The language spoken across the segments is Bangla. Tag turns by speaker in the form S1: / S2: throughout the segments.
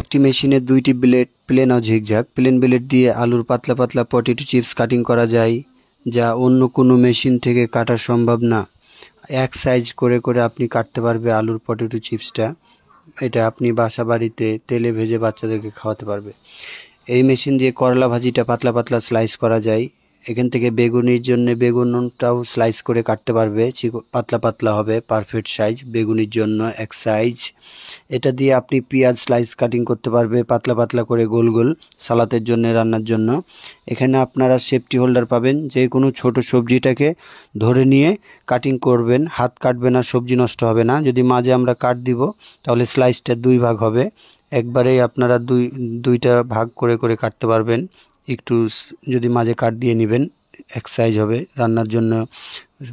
S1: একটি মেশিনে দুইটি ব্লেড, প্লেন ও ঝিকঝ্যাক। প্লেন ব্লেড দিয়ে আলুর পাতলা পাতলা পটেটো চিপস কাটিং করা যায়, যা অন্য কোনো মেশিন থেকে কাটা সম্ভব না। এক সাইজ করে করে আপনি কাটতে পারবে আলুর পটেটো চিপসটা। এটা আপনি বাসা বাড়িতে তেলে ভেজে বাচ্চাদেরকে খাওয়াতে পারবে। এই মেশিন দিয়ে করলা ভাজিটা পাতলা পাতলা স্লাইস করা যায়। এখান থেকে বেগুনির জন্য বেগুনটাও স্লাইস করে কাটতে পারবে, পাতলা পাতলা হবে, পারফেক্ট সাইজ। বেগুনির জন্য এক সাইজ। এটা দিয়ে আপনি পেঁয়াজ স্লাইস কাটিং করতে পারবে পাতলা পাতলা করে গোল গোল, সালাদের জন্য, রান্নার জন্য। এখানে আপনারা সেফটি হোল্ডার পাবেন, যে কোনো ছোট সবজিটাকে ধরে নিয়ে কাটিং করবেন, হাত কাটবে না, সবজি নষ্ট হবে না। যদি মাঝে আমরা কাট দিব তাহলে স্লাইসটা দুই ভাগ হবে। একবারেই আপনারা দুইটা ভাগ করে করে কাটতে পারবেন। একটু যদি মাঝে কাট দিয়ে নেবেন, এক সাইজ হবে রান্নার জন্য,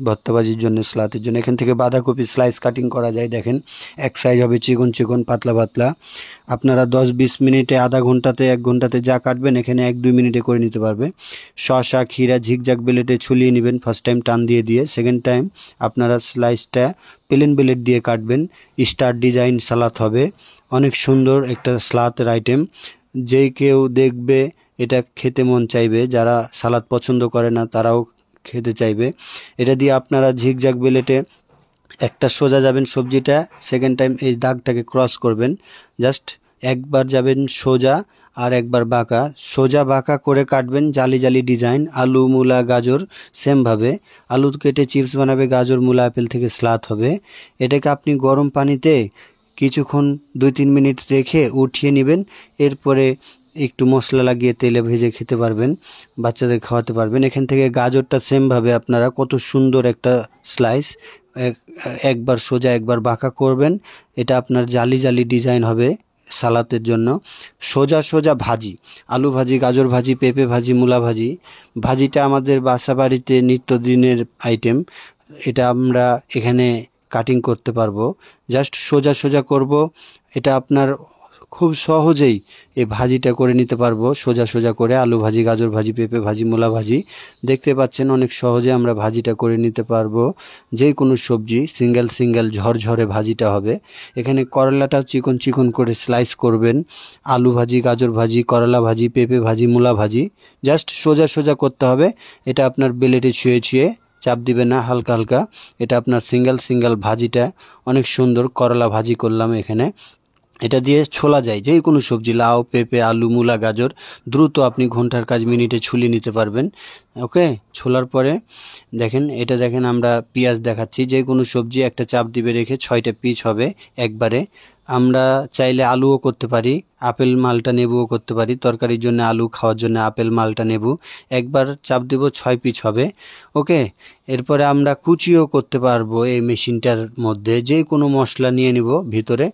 S1: ভর্তাবাজির জন্য, সালাদের জন্য। এখান থেকে বাঁধাকপি স্লাইস কাটিং করা যায়, দেখেন এক সাইজ হবে, চিকন চিকন পাতলা পাতলা। আপনারা 10-20 মিনিটে, আধা ঘন্টাতে, 1 ঘন্টাতে যা কাটবেন এখানে 1-2 মিনিটে করে নিতে পারবে। শসা, ক্ষীরা ঝিকঝ্যাক ব্লেডে ছুলিয়ে নেবেন, ফার্স্ট টাইম টান দিয়ে দিয়ে। সেকেন্ড টাইম আপনারা স্লাইসটা প্লেন ব্লেড দিয়ে কাটবেন। স্টার ডিজাইন সালাদ হবে, অনেক সুন্দর একটা সালাদের আইটেম। যেই কেউ দেখবে এটা খেতে মন চাইবে, যারা সালাদ পছন্দ করে না তারাও খেতে চাইবে। এটা দিয়ে আপনারা ঝিকঝ্যাক ব্লেডে একটা সোজা যাবেন সবজিটা, সেকেন্ড টাইম এই দাগটাকে ক্রস করবেন, জাস্ট একবার যাবেন সোজা আর একবার বাঁকা। সোজা বাঁকা করে কাটবেন, জালি জালি ডিজাইন। আলু, মূলা, গাজর সেমভাবে আলু কেটে চিপস বানাবে, গাজর, মূলা, আপেল থেকে সালাদ হবে। এটাকে আপনি গরম পানিতে কিছুক্ষণ 2-3 মিনিট রেখে উঠিয়ে নেবেন। এরপরে একটু মশলা লাগিয়ে তেলে ভেজে খেতে পারবেন, বাচ্চাদের খাওয়াতে পারবেন। এখান থেকে গাজরটা সেমভাবে আপনারা কত সুন্দর একটা স্লাইস, একবার সোজা একবার বাঁকা করবেন। এটা আপনার জালি জালি ডিজাইন হবে সালাদের জন্য। সোজা সোজা ভাজি, আলু ভাজি, গাজর ভাজি, পেঁপে ভাজি, মূলা ভাজি। ভাজিটা আমাদের বাসা বাড়িতে নিত্যদিনের আইটেম। এটা আমরা এখানে কাটিং করতে পারবো, জাস্ট সোজা সোজা করব। এটা আপনার খুব সহজেই এই ভাজিটা করে নিতে পারবো, সোজা সোজা করে। আলু ভাজি, গাজর ভাজি, পেঁপে ভাজি, মূলা ভাজি, দেখতে পাচ্ছেন অনেক সহজে আমরা ভাজিটা করে নিতে পারবো। যে কোনো সবজি সিঙ্গেল সিঙ্গেল ঝরঝরে ভাজিটা হবে। এখানে করলাটাও চিকন চিকন করে স্লাইস করবেন। আলু ভাজি, গাজর ভাজি, করলা ভাজি, পেঁপে ভাজি, মূলা ভাজি, জাস্ট সোজা সোজা করতে হবে। এটা আপনার বেলেটে ছুঁয়ে ছুঁয়ে, চাপ দিবে না, হালকা হালকা। এটা আপনার সিঙ্গেল সিঙ্গেল ভাজিটা অনেক সুন্দর। করলা ভাজি করলাম এখানে। এটা দিয়ে ছোলা যায় যে কোনো সবজি, লাউ, পেঁপে, আলু, মূলা, গাজর, দ্রুত আপনি ঘন্টার কাজ মিনিটে ছুলিয়ে নিতে পারবেন। ওকে, ছোলার পরে দেখেন, এটা দেখেন আমরা পেঁয়াজ দেখাচ্ছি। যে কোনো সবজি একটা চাপ দিবে রেখে 6টা পিস হবে একবারে। আমরা চাইলে আলুও করতে পারি, আপেল, মালটা, নেবুও করতে পারি। তরকারির জন্য আলু, খাওয়ার জন্য আপেল, মালটা, নেবু। একবার চাপ দেব, 6 পিস হবে। ওকে, এরপরে আমরা কুচিও করতে পারবো এই মেশিনটার মধ্যে। যে কোনো মশলা নিয়ে নিব, ভিতরে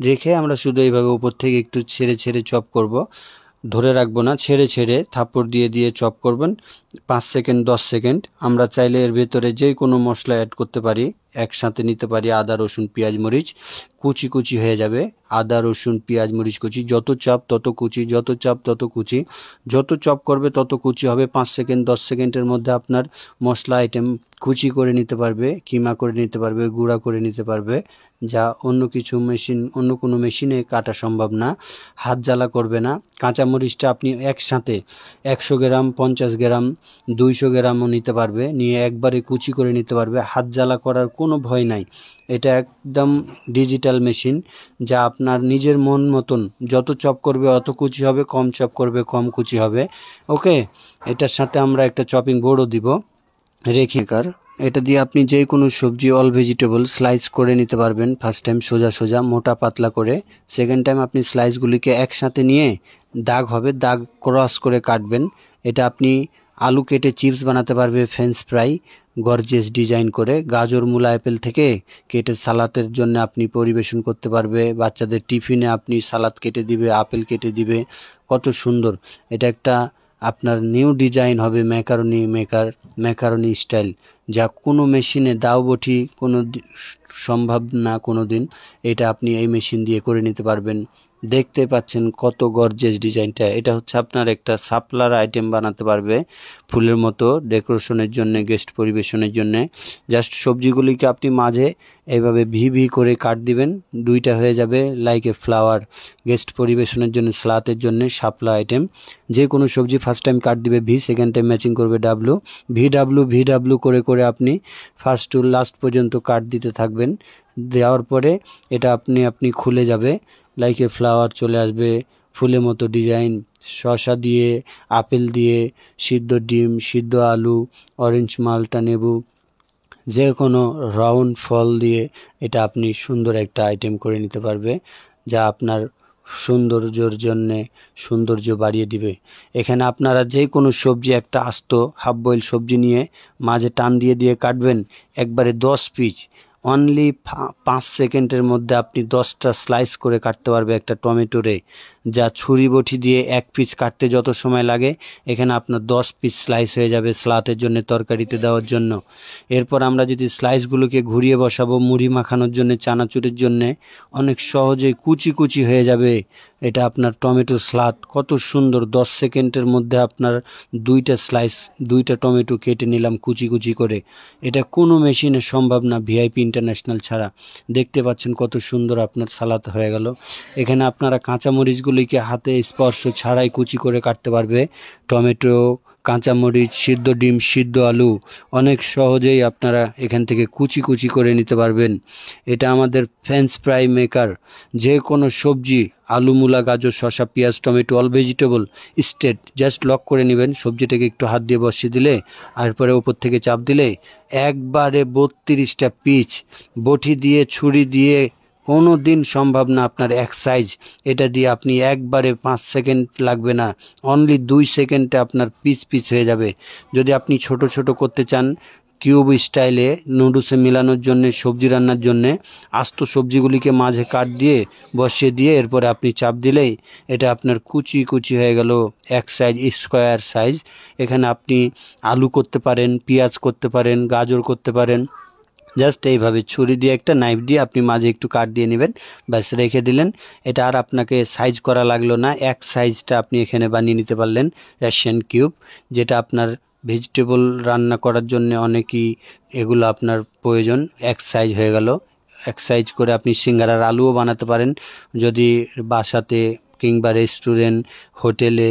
S1: রেখে আমরা শুধু এইভাবে উপর থেকে একটু ছেড়ে ছেড়ে চপ করব। ধরে রাখবো না, ছেড়ে ছেড়ে থাপ্পড় দিয়ে দিয়ে চপ করবেন 5 সেকেন্ড 10 সেকেন্ড। আমরা চাইলে এর ভেতরে যে কোনো মশলা অ্যাড করতে পারি, একসাথে নিতে পারি। আদা, রসুন, পেঁয়াজ, মরিচ কুচি কুচি হয়ে যাবে। আদা, রসুন, পেঁয়াজ, মরিচ কুচি, যত চাপ তত কুচি, যত চাপ তত কুচি, যত চপ করবে তত কুচি হবে। 5 সেকেন্ড 10 সেকেন্ডের মধ্যে আপনার মশলা আইটেম কুচি করে নিতে পারবে, কিমা করে নিতে পারবে, গুঁড়া করে নিতে পারবে, যা অন্য কোনো মেশিনে কাটা সম্ভব না। হাত জ্বালা করবে না। কাঁচামরিচটা আপনি একসাথে 100 গ্রাম, 50 গ্রাম, 200 গ্রামও নিতে পারবে, নিয়ে একবারে কুচি করে নিতে পারবে। হাত জ্বালা করার কোনো ভয় নাই। এটা একদম ডিজিটাল মেশিন, যা আপনার নিজের মন মতন যত চপ করবে অত কুচি হবে, কম চপ করবে কম কুচি হবে। ওকে, এটার সাথে আমরা একটা চপিং বোর্ডও দিব রেখেকার। এটা দিয়ে আপনি যে কোনো সবজি, অল ভেজিটেবল স্লাইস করে নিতে পারবেন। ফার্স্ট টাইম সোজা সোজা মোটা পাতলা করে, সেকেন্ড টাইম আপনি স্লাইসগুলিকে একসাথে নিয়ে দাগ হবে, দাগ ক্রস করে কাটবেন। এটা আপনি আলু কেটে চিপস বানাতে পারবে, ফ্রেঞ্চ ফ্রাই গর্জিয়াস ডিজাইন করে। গাজর, মূলা, আপেল থেকে কেটে সালাদের জন্য আপনি পরিবেশন করতে পারবে। বাচ্চাদের টিফিনে আপনি সালাদ কেটে দিবে, আপেল কেটে দিবে, কত সুন্দর। এটা একটা আপনার নিউ ডিজাইন হবে, ম্যাকারনি স্টাইল, যা কোনো মেশিনে দাও বটি কোনো সম্ভব না কোনো দিন। এটা আপনি এই মেশিন দিয়ে করে নিতে পারবেন। দেখতে পাচ্ছেন কত গর্জিয়াস ডিজাইনটা। এটা হচ্ছে আপনার একটা সাপলার আইটেম বানাতে পারবে ফুলের মতো ডেকোরেশনের জন্য, গেস্ট পরিবেশনের জন্য। জাস্ট সবজিগুলিকে আপনি মাঝে এইভাবে ভি ভি করে কাট দিবেন, দুইটা হয়ে যাবে লাইক এ ফ্লাওয়ার। গেস্ট পরিবেশনের জন্য, সালাতের জন্য শাপলা আইটেম। যে কোনো সবজি ফার্স্ট টাইম কাট দিবে ভি, সেকেন্ড টাইম ম্যাচিং করবে ডাব্লু। ভি ডাব্লু করে করে আপনি ফার্স্ট টু লাস্ট পর্যন্ত কাট দিতে থাকবেন। দেওয়ার পরে এটা আপনি খুলে যাবে, লাইক এ ফ্লাওয়ার চলে আসবে, ফুলের মতো ডিজাইন। শসা দিয়ে, আপেল দিয়ে, সিদ্ধ ডিম, সিদ্ধ আলু, অরেঞ্জ মালটা লেবু, যে কোনো রাউন্ড ফল দিয়ে এটা আপনি সুন্দর একটা আইটেম করে নিতে পারবে, যা আপনার সৌন্দর্যের জন্যে সৌন্দর্য বাড়িয়ে দিবে। এখানে আপনারা যে কোনো সবজি, একটা আস্ত হাফ বয়েল সবজি নিয়ে মাঝে টান দিয়ে দিয়ে কাটবেন, একবারে 10 পিস, অনলি 5 সেকেন্ডের মধ্যে আপনি 10টা স্লাইস করে কাটতে পারবে একটা টমেটোরে। যা ছুরি বটি দিয়ে 1 পিস কাটতে যত সময় লাগে, এখানে আপনার 10 পিস স্লাইস হয়ে যাবে সালাতের জন্য, তরকারিতে দেওয়ার জন্য। এরপর আমরা যদি স্লাইসগুলোকে ঘুরিয়ে বসাবো মুড়ি মাখানোর জন্য, চানাচুরের জন্য, অনেক সহজেই কুচি কুচি হয়ে যাবে। এটা আপনার টমেটো সালাদ কত সুন্দর, 10 সেকেন্ডের মধ্যে আপনার 2টা স্লাইস, 2টা টমেটো কেটে নিলাম কুচি কুচি করে। এটা কোনো মেশিনে সম্ভব না ভিআইপি ইন্টারন্যাশনাল ছাড়া। দেখতে পাচ্ছেন কত সুন্দর আপনার সালাদ হয়ে গেল। এখানে আপনারা কাঁচামরিচগুলিকে হাতে স্পর্শ ছাড়াই কুচি করে কাটতে পারবে। টমেটো, কাঁচামরিচ, সিদ্ধ ডিম, সিদ্ধ আলু অনেক সহজেই আপনারা এখান থেকে কুচি কুচি করে নিতে পারবেন। এটা আমাদের ফ্রেঞ্চ ফ্রাই মেকার। যে কোনো সবজি, আলু, মূলা, গাজর, শসা, পেঁয়াজ, tomato, all vegetable straight just lock করে নেবেন। সবজিটাকে একটু হাত দিয়ে বসিয়ে দিলে, এরপরে উপর থেকে চাপ দিলে একবারে 32টা পিস বটি দিয়ে, ছুরি দিয়ে কোনো দিন সম্ভব না আপনার এক সাইজ। এটা দিয়ে আপনি একবারে 5 সেকেন্ড লাগবে না, অনলি 2 সেকেন্ডে আপনার পিস পিস হয়ে যাবে। যদি আপনি ছোট ছোট করতে চান কিউব স্টাইলে নুডলসে মেলানোর জন্য, সবজি রান্নার জন্যে, আস্ত সবজিগুলিকে মাঝে কাট দিয়ে বসিয়ে দিয়ে এরপরে আপনি চাপ দিলেই এটা আপনার কুচি কুচি হয়ে গেল, এক সাইজ, স্কোয়ার সাইজ। এখানে আপনি আলু করতে পারেন, পেঁয়াজ করতে পারেন, গাজর করতে পারেন। জাস্ট এইভাবে ছুরি দিয়ে, একটা নাইফ দিয়ে আপনি মাঝে একটু কাট দিয়ে নেবেন, ব্যাস রেখে দিলেন। এটা আর আপনাকে সাইজ করা লাগলো না, এক সাইজটা আপনি এখানে বানিয়ে নিতে পারলেন রাশিয়ান কিউব। যেটা আপনার ভেজিটেবল রান্না করার জন্য অনেকই এগুলো আপনার প্রয়োজন। এক সাইজ হয়ে গেল। এক সাইজ করে আপনি সিঙ্গারার আলুও বানাতে পারেন, যদি বাসাতে কিংবা রেস্টুরেন্ট, হোটেলে,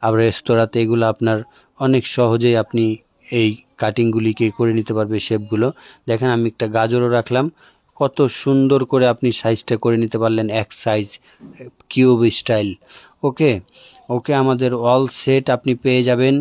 S1: আবার রেস্তোরাঁতে এগুলো আপনার অনেক সহজেই আপনি এই কাটিংগুলিকে করে নিতে পারবে, শেপগুলো। দেখেন আমি একটা গাজরও রাখলাম, কত সুন্দর করে আপনি সাইজটা করে নিতে পারলেন, এক সাইজ কিউব স্টাইল। ওকে ওকে, আমাদের অল সেট আপনি পেয়ে যাবেন